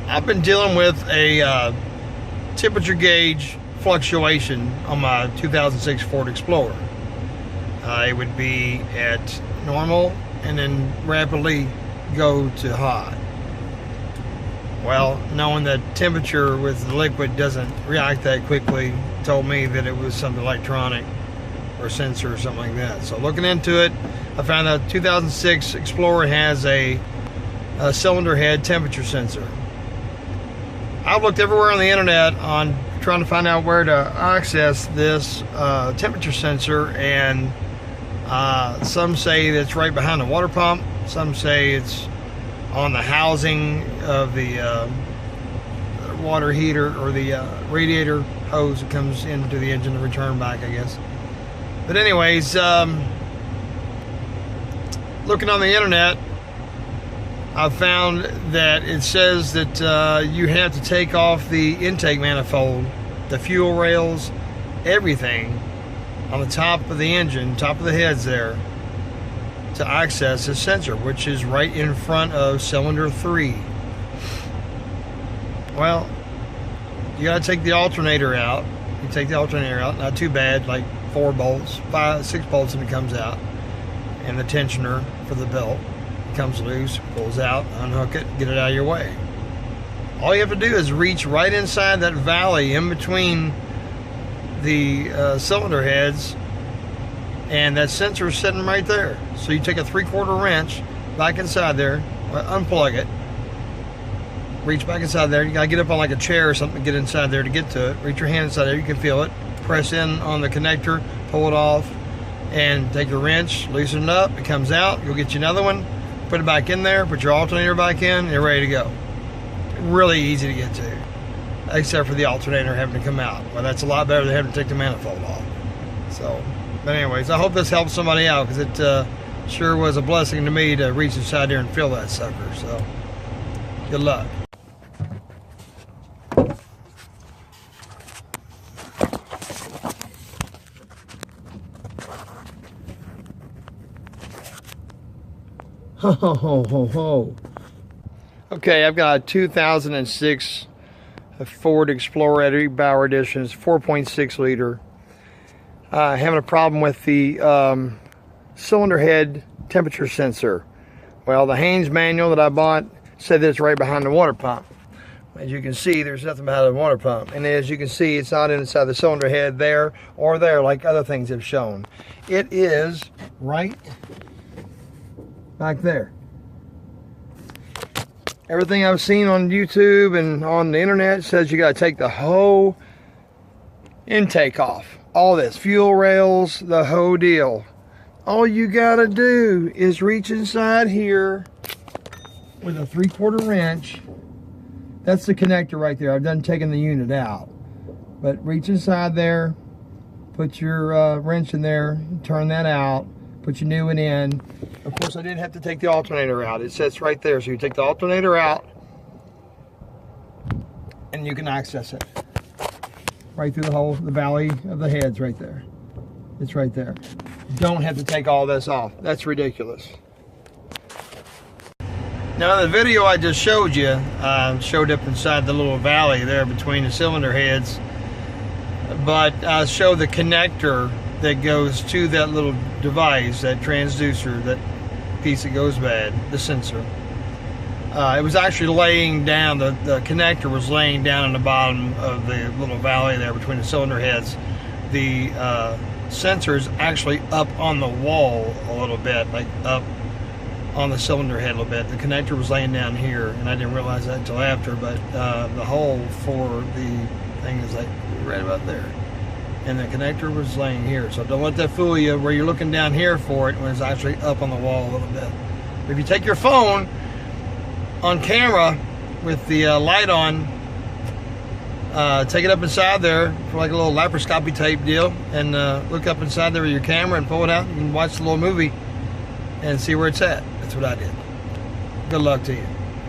I've been dealing with a temperature gauge fluctuation on my 2006 Ford Explorer. It would be at normal and then rapidly go to hot. Well, knowing that temperature with the liquid doesn't react that quickly told me that it was something electronic or sensor or something like that. So looking into it, I found out 2006 Explorer has a cylinder head temperature sensor. I've looked everywhere on the internet on trying to find out where to access this temperature sensor, and some say that's right behind the water pump, some say it's on the housing of the water heater or the radiator hose that comes into the engine to return back, I guess. But anyways, looking on the internet, I found that it says that you have to take off the intake manifold, the fuel rails, everything on the top of the engine, top of the heads there, to access this sensor, which is right in front of cylinder 3. Well, you gotta take the alternator out. You take the alternator out, not too bad, like 4 bolts, 5, 6 bolts, and it comes out. And the tensioner for the belt comes loose, pulls out, unhook it, get it out of your way. All you have to do is reach right inside that valley in between the cylinder heads, and that sensor is sitting right there. So you take a 3/4 wrench back inside there, unplug it, reach back inside there. You gotta get up on like a chair or something to get inside there to get to it. Reach your hand inside there, you can feel it. Press in on the connector, pull it off, and take your wrench, loosen it up, it comes out. You'll get you another one, put it back in there, put your alternator back in, and you're ready to go. Really easy to get to, except for the alternator having to come out. Well, that's a lot better than having to take the manifold off. So, but anyways, I hope this helps somebody out, because it sure was a blessing to me to reach inside there and feel that sucker. So, good luck. Ho ho ho ho ho. Okay, I've got a 2006 Ford Explorer Eddie Bauer Edition. It's 4.6 liter. Having a problem with the cylinder head temperature sensor. Well, the Haynes manual that I bought said that it's right behind the water pump. As you can see, there's nothing behind the water pump. And as you can see, it's not inside the cylinder head there or there like other things have shown. It is right back there. Everything I've seen on YouTube and on the internet says you got to take the whole intake off. All this, fuel rails, the whole deal. All you got to do is reach inside here with a 3/4 wrench. That's the connector right there. I've done taking the unit out. But reach inside there, put your wrench in there, turn that out, put your new one in. Of course, I didn't have to take the alternator out. It sits right there. So you take the alternator out, and you can access it. Right through the valley of the heads right there. It's right there. Don't have to take all this off. That's ridiculous. Now, the video I just showed you showed up inside the little valley there between the cylinder heads. But I showed the connector that goes to that little device, that transducer, that piece that goes bad, the sensor. It was actually laying down, the connector was laying down in the bottom of the little valley there between the cylinder heads. The sensor is actually up on the wall a little bit, like up on the cylinder head a little bit. The connector was laying down here, and I didn't realize that until after, but the hole for the thing is like right about there. And the connector was laying here. So don't let that fool you where you're looking down here for it when it's actually up on the wall a little bit. If you take your phone on camera with the light on, take it up inside there for like a little laparoscopy type deal, and look up inside there with your camera and pull it out and watch the little movie and see where it's at. That's what I did. Good luck to you.